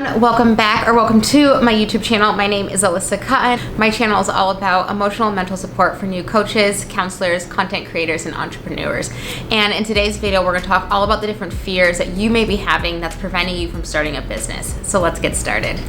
Welcome back, or welcome to my YouTube channel. My name is Alyssa Cotten. My channel is all about emotional and mental support for new coaches, counselors, content creators, and entrepreneurs. And in today's video, we're going to talk all about the different fears that you may be having that's preventing you from starting a business. So let's get started.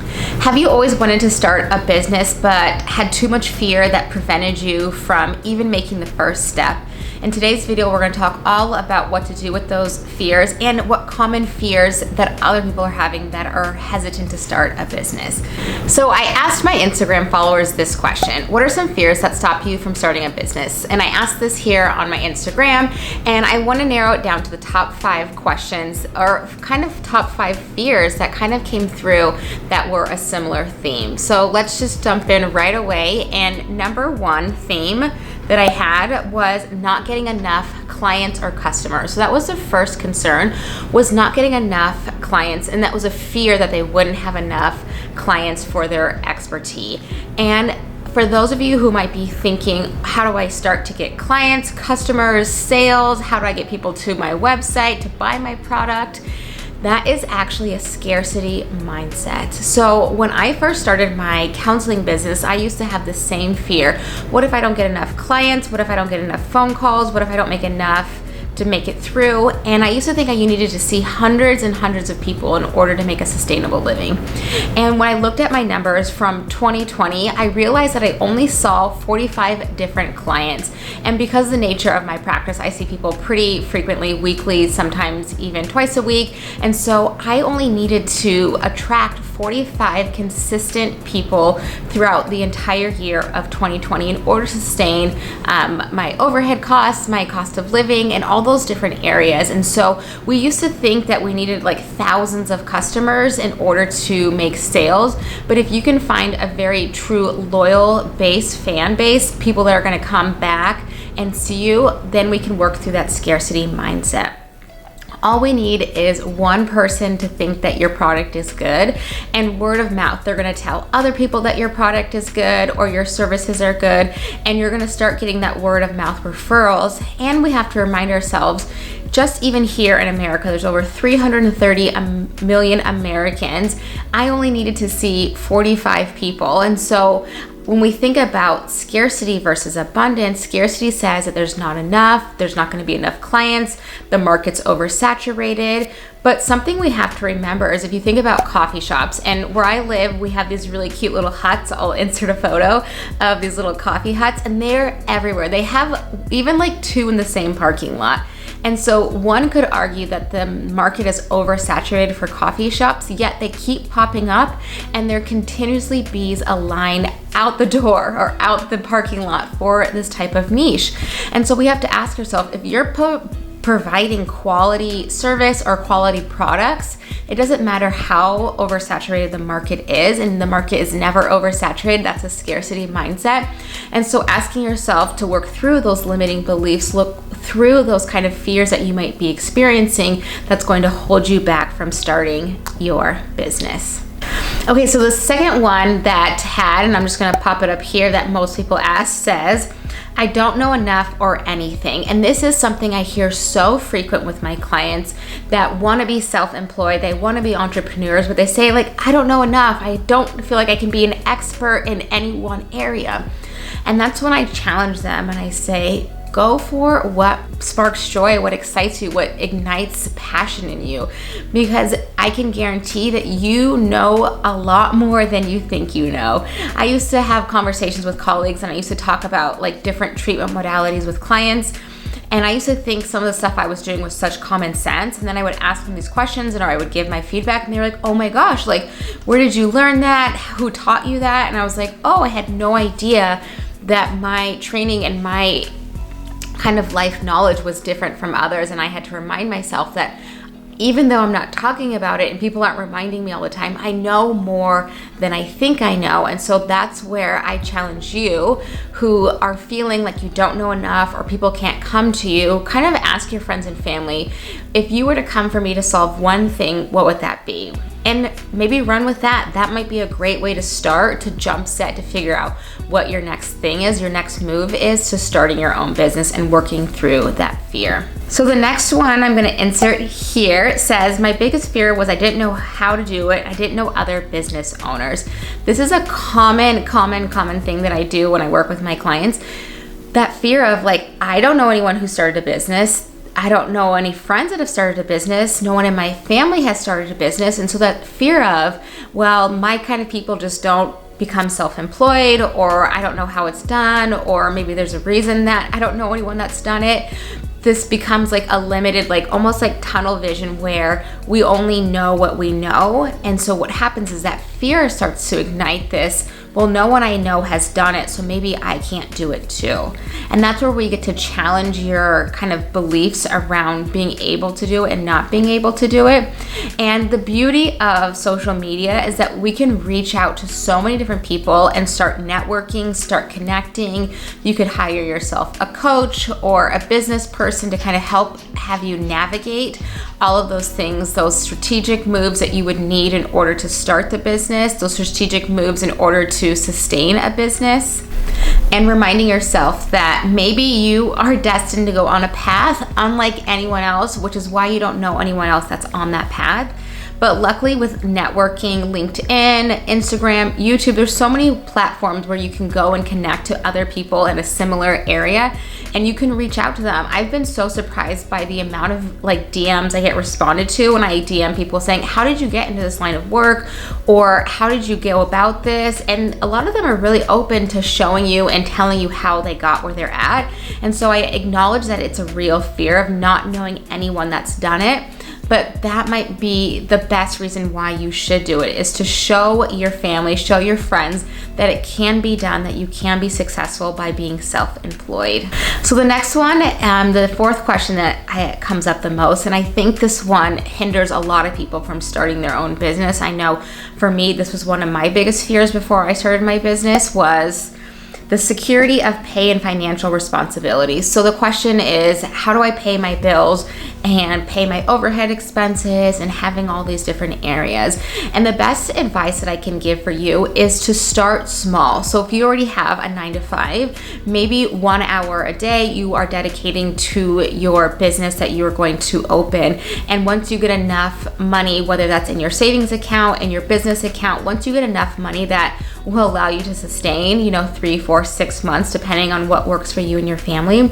Have you always wanted to start a business but had too much fear that prevented you from even making the first step? In today's video, we're going to talk all about what to do with those fears and what common fears that other people are having that are hesitant to start a business. So I asked my Instagram followers this question: what are some fears that stop you from starting a business? And I asked this here on my Instagram, and I want to narrow it down to the top 5 questions, or kind of top 5 fears that kind of came through that were a similar theme. So let's just jump in right away. And number 1 theme that I had was not getting enough clients or customers. So that was the first concern, was not getting enough clients, and that was a fear that they wouldn't have enough clients for their expertise. And for those of you who might be thinking, how do I start to get clients, customers, sales? How do I get people to my website to buy my product? That is actually a scarcity mindset. So when I first started my counseling business, I used to have the same fear. What if I don't get enough clients? What if I don't get enough phone calls? What if I don't make enough to make it through? And I used to think you needed to see hundreds and hundreds of people in order to make a sustainable living. And when I looked at my numbers from 2020, I realized that I only saw 45 different clients. And because of the nature of my practice, I see people pretty frequently, weekly, sometimes even twice a week. And so I only needed to attract 45 consistent people throughout the entire year of 2020 in order to sustain my overhead costs, my cost of living, and all those different areas. And so we used to think that we needed like thousands of customers in order to make sales. But if you can find a very true loyal base, fan base, people that are going to come back and see you, then we can work through that scarcity mindset. All we need is one person to think that your product is good, and word of mouth. They're gonna tell other people that your product is good or your services are good, and you're gonna start getting that word of mouth referrals. And we have to remind ourselves, just even here in America, there's over 330 million Americans. I only needed to see 45 people. And so when we think about scarcity versus abundance, scarcity says that there's not enough, there's not going to be enough clients, the market's oversaturated. But something we have to remember is if you think about coffee shops, and where I live, we have these really cute little huts. I'll insert a photo of these little coffee huts, and they're everywhere. They have even like 2 in the same parking lot. And so one could argue that the market is oversaturated for coffee shops, yet they keep popping up, and there continuously bees a line out the door or out the parking lot for this type of niche. And so we have to ask ourselves, if you're providing quality service or quality products, it doesn't matter how oversaturated the market is, and the market is never oversaturated. That's a scarcity mindset. And so asking yourself to work through those limiting beliefs, look through those kind of fears that you might be experiencing that's going to hold you back from starting your business. Okay, so the second one that had, and I'm just gonna pop it up here, that most people ask says, I don't know enough or anything. And this is something I hear so frequent with my clients that want to be self-employed, they want to be entrepreneurs, but they say like, I don't know enough. I don't feel like I can be an expert in any one area. And that's when I challenge them and I say, go for what sparks joy, what excites you, what ignites passion in you, because I can guarantee that you know a lot more than you think you know. I used to have conversations with colleagues, and I used to talk about like different treatment modalities with clients, and I used to think some of the stuff I was doing was such common sense, and then I would ask them these questions, and I would give my feedback, and they were like, oh my gosh, like, where did you learn that? Who taught you that? And I was like, oh, I had no idea that my training and my kind of life knowledge was different from others. And I had to remind myself that even though I'm not talking about it and people aren't reminding me all the time, I know more than I think I know. And so that's where I challenge you who are feeling like you don't know enough or people can't come to you. Kind of ask your friends and family, if you were to come for me to solve one thing, what would that be? And maybe run with that. That might be a great way to start, to jump set, to figure out what your next thing is, your next move is to starting your own business and working through that fear. So the next one I'm gonna insert here, it says, my biggest fear was I didn't know how to do it. I didn't know other business owners. This is a common thing that I do when I work with my clients. That fear of like, I don't know anyone who started a business. I don't know any friends that have started a business. No one in my family has started a business. And so that fear of, well, my kind of people just don't become self-employed, or I don't know how it's done, or maybe there's a reason that I don't know anyone that's done it. This becomes like a limited, like almost like tunnel vision, where we only know what we know. And so what happens is that fear starts to ignite this, well, no one I know has done it, so maybe I can't do it too. And that's where we get to challenge your kind of beliefs around being able to do it and not being able to do it. And the beauty of social media is that we can reach out to so many different people and start networking, start connecting. You could hire yourself a coach or a business person to kind of help have you navigate all of those things, those strategic moves that you would need in order to start the business, those strategic moves in order to sustain a business, and reminding yourself that maybe you are destined to go on a path unlike anyone else, which is why you don't know anyone else that's on that path. But luckily with networking, LinkedIn, Instagram, YouTube, there's so many platforms where you can go and connect to other people in a similar area and you can reach out to them. I've been so surprised by the amount of like DMs I get responded to when I DM people saying, how did you get into this line of work? Or how did you go about this? And a lot of them are really open to showing you and telling you how they got where they're at. And so I acknowledge that it's a real fear of not knowing anyone that's done it. But that might be the best reason why you should do it, is to show your family, show your friends that it can be done, that you can be successful by being self-employed. So the next one, the fourth question that comes up the most, and I think this one hinders a lot of people from starting their own business. I know for me, this was one of my biggest fears before I started my business, was the security of pay and financial responsibilities. So the question is, how do I pay my bills and pay my overhead expenses and having all these different areas? And the best advice that I can give for you is to start small. So if you already have a 9-to-5, maybe 1 hour a day you are dedicating to your business that you're going to open. And once you get enough money, whether that's in your savings account and your business account, once you get enough money that will allow you to sustain, 3, 4, 6 months, depending on what works for you and your family,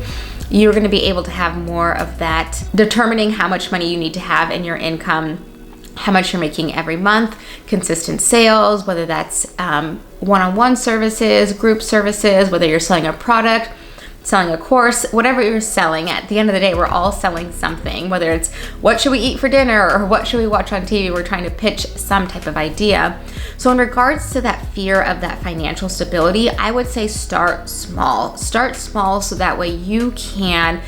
you're going to be able to have more of that, determining how much money you need to have in your income, how much you're making every month, consistent sales, whether that's one-on-one services, group services, whether you're selling a product, selling a course, whatever you're selling. At the end of the day, we're all selling something, whether it's what should we eat for dinner or what should we watch on TV. We're trying to pitch some type of idea. So in regards to that fear of that financial stability, I would say start small. Start small so that way you can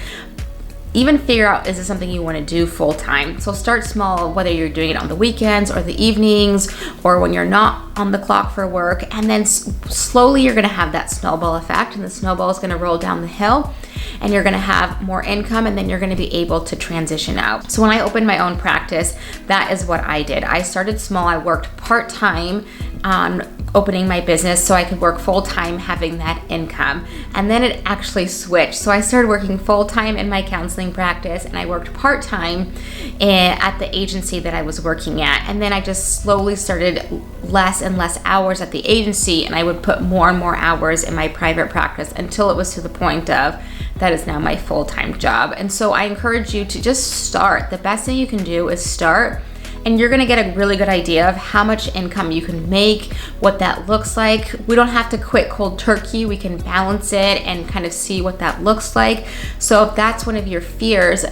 even figure out, is this something you want to do full time? So start small, whether you're doing it on the weekends or the evenings or when you're not on the clock for work. And then slowly you're going to have that snowball effect, and the snowball is going to roll down the hill and you're going to have more income, and then you're going to be able to transition out. So when I opened my own practice, that is what I did. I started small. I worked part-time on opening my business so I could work full-time having that income. And then it actually switched. So I started working full-time in my counseling practice and I worked part-time at the agency that I was working at. And then I just slowly started less and less hours at the agency, and I would put more and more hours in my private practice until it was to the point of that is now my full-time job. And so I encourage you to just start. The best thing you can do is start, and you're gonna get a really good idea of how much income you can make, what that looks like. We don't have to quit cold turkey. We can balance it and kind of see what that looks like. So if that's one of your fears,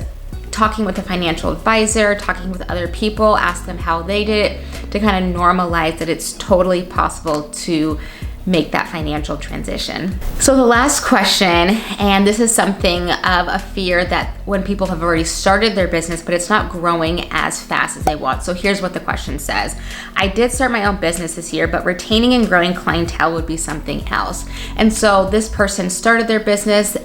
talking with a financial advisor, talking with other people, ask them how they did it, to kind of normalize that it's totally possible to make that financial transition. So the last question, and this is something of a fear that when people have already started their business, but it's not growing as fast as they want. So here's what the question says. I did start my own business this year, but retaining and growing clientele would be something else. And so this person started their business.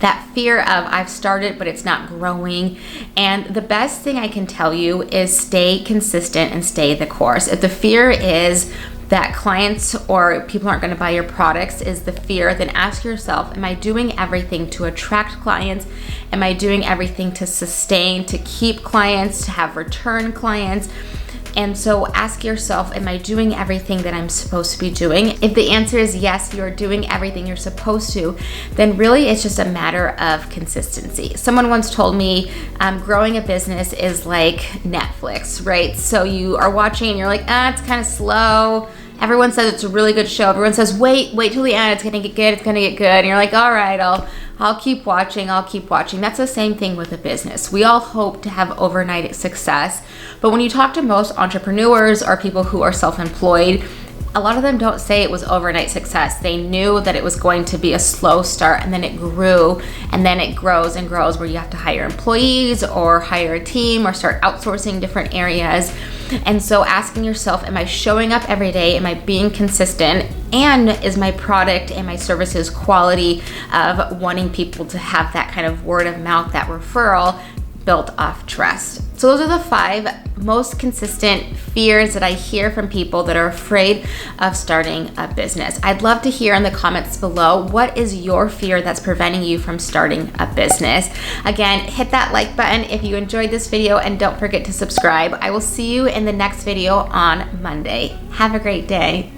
that fear of I've started but it's not growing. And the best thing I can tell you is stay consistent and stay the course. If the fear is that clients or people aren't going to buy your products is the fear, then ask yourself, am I doing everything to attract clients? Am I doing everything to sustain, to keep clients, to have return clients? And so ask yourself, am I doing everything that I'm supposed to be doing? If the answer is yes, you're doing everything you're supposed to, then really it's just a matter of consistency. Someone once told me growing a business is like Netflix, right? So you are watching and you're like, it's kind of slow. Everyone says it's a really good show. Everyone says, wait till the end. It's gonna get good. It's gonna get good. And you're like, all right, I'll keep watching. I'll keep watching. That's the same thing with a business. We all hope to have overnight success, but when you talk to most entrepreneurs or people who are self-employed, a lot of them don't say it was overnight success. They knew that it was going to be a slow start, and then it grew, and then it grows and grows, where you have to hire employees or hire a team or start outsourcing different areas. And so asking yourself, am I showing up every day? Am I being consistent? And is my product and my services quality of wanting people to have that kind of word of mouth, that referral, built off trust? So those are the 5 most consistent fears that I hear from people that are afraid of starting a business. I'd love to hear in the comments below, what is your fear that's preventing you from starting a business? Again, hit that like button if you enjoyed this video, and don't forget to subscribe. I will see you in the next video on Monday. Have a great day.